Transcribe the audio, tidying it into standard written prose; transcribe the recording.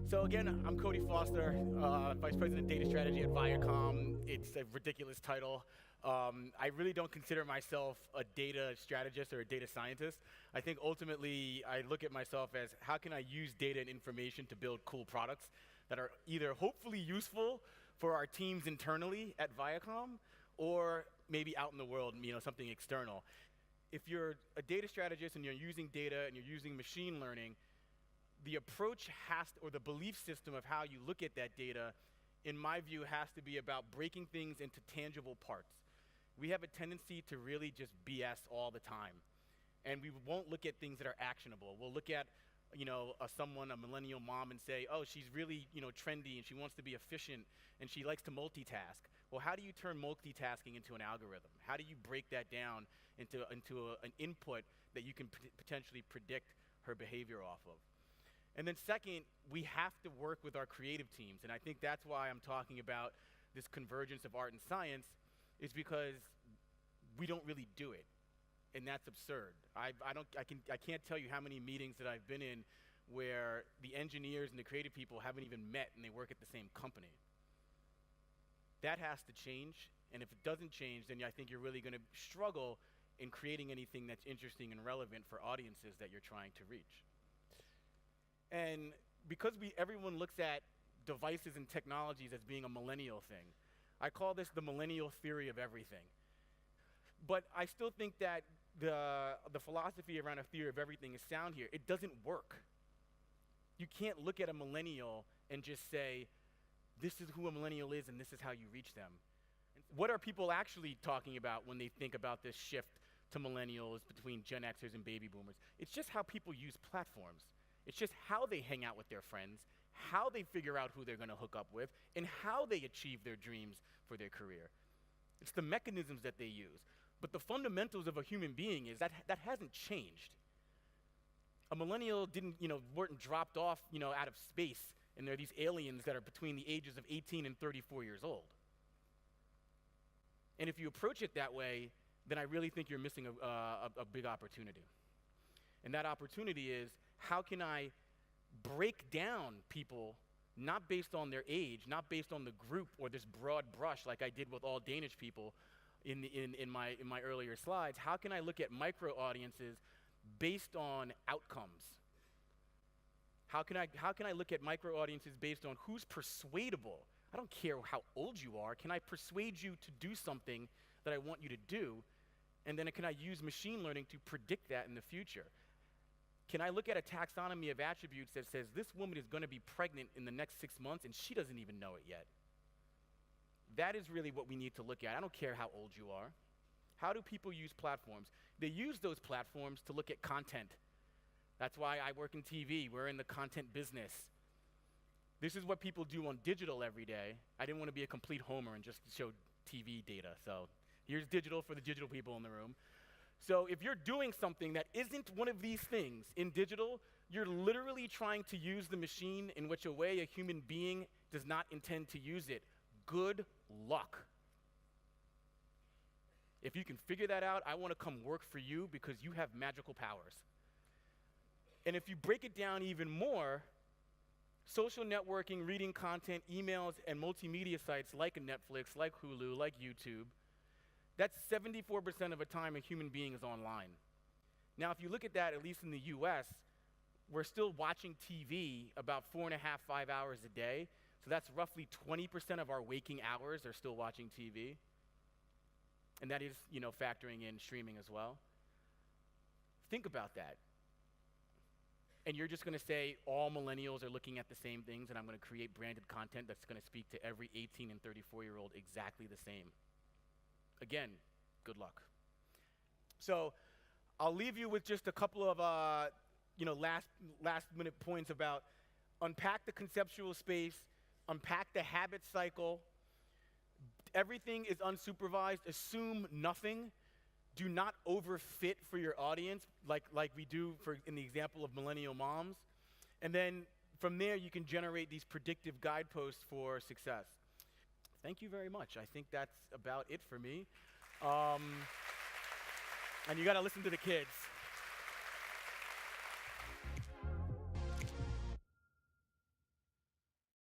So again, I'm Kodi Foster, Vice President of Data Strategy at Viacom. It's a ridiculous title. I really don't consider myself a data strategist or a data scientist. I think ultimately I look at myself as how can I use data and information to build cool products that are either hopefully useful for our teams internally at Viacom or maybe out in the world, something external. If you're a data strategist and you're using data and you're using machine learning, the approach has to, or the belief system of how you look at that data, in my view, has to be about breaking things into tangible parts. We have a tendency to really just BS all the time. And we won't look at things that are actionable. We'll look at a millennial mom, and say, oh, she's really trendy and she wants to be efficient and she likes to multitask. Well, how do you turn multitasking into an algorithm? How do you break that down into an input that you can potentially predict her behavior off of? And then second, we have to work with our creative teams. And I think that's why I'm talking about this convergence of art and science, is because we don't really do it. And that's absurd. I can't tell you how many meetings that I've been in where the engineers and the creative people haven't even met and they work at the same company. That has to change. And if it doesn't change, then I think you're really going to struggle in creating anything that's interesting and relevant for audiences that you're trying to reach. And because everyone looks at devices and technologies as being a millennial thing, I call this the millennial theory of everything. But I still think that the philosophy around a theory of everything is sound here. It doesn't work. You can't look at a millennial and just say, this is who a millennial is and this is how you reach them. What are people actually talking about when they think about this shift to millennials between Gen Xers and baby boomers? It's just how people use platforms. It's just how they hang out with their friends, how they figure out who they're going to hook up with, and how they achieve their dreams for their career. It's the mechanisms that they use. But the fundamentals of a human being is that hasn't changed. A millennial weren't dropped off, out of space, and they're these aliens that are between the ages of 18 and 34 years old. And if you approach it that way, then I really think you're missing a big opportunity. And that opportunity is, how can I break down people not based on their age, not based on the group or this broad brush like I did with all Danish people in my earlier slides? How can I look at micro audiences based on outcomes? How can I look at micro audiences based on who's persuadable? I don't care how old you are. Can I persuade you to do something that I want you to do? And then can I use machine learning to predict that in the future? Can I look at a taxonomy of attributes that says this woman is going to be pregnant in the next 6 months and she doesn't even know it yet? That is really what we need to look at. I don't care how old you are. How do people use platforms? They use those platforms to look at content. That's why I work in TV. We're in the content business. This is what people do on digital every day. I didn't want to be a complete homer and just show TV data. So here's digital for the digital people in the room. So if you're doing something that isn't one of these things in digital, you're literally trying to use the machine in which a way a human being does not intend to use it. Good luck. If you can figure that out, I want to come work for you because you have magical powers. And if you break it down even more, social networking, reading content, emails, and multimedia sites like a Netflix, like Hulu, like YouTube, that's 74% of the time a human being is online. Now, if you look at that, at least in the US, we're still watching TV about 4.5, 5 hours a day. So that's roughly 20% of our waking hours are still watching TV. And that is, factoring in streaming as well. Think about that. And you're just going to say all millennials are looking at the same things and I'm going to create branded content that's going to speak to every 18 and 34-year-old exactly the same. Again, good luck. So I'll leave you with just a couple of last minute points about unpack the conceptual space, unpack the habit cycle. Everything is unsupervised. Assume nothing. Do not overfit for your audience like we do in the example of millennial moms. And then from there, you can generate these predictive guideposts for success. Thank you very much. I think that's about it for me. And you got to listen to the kids.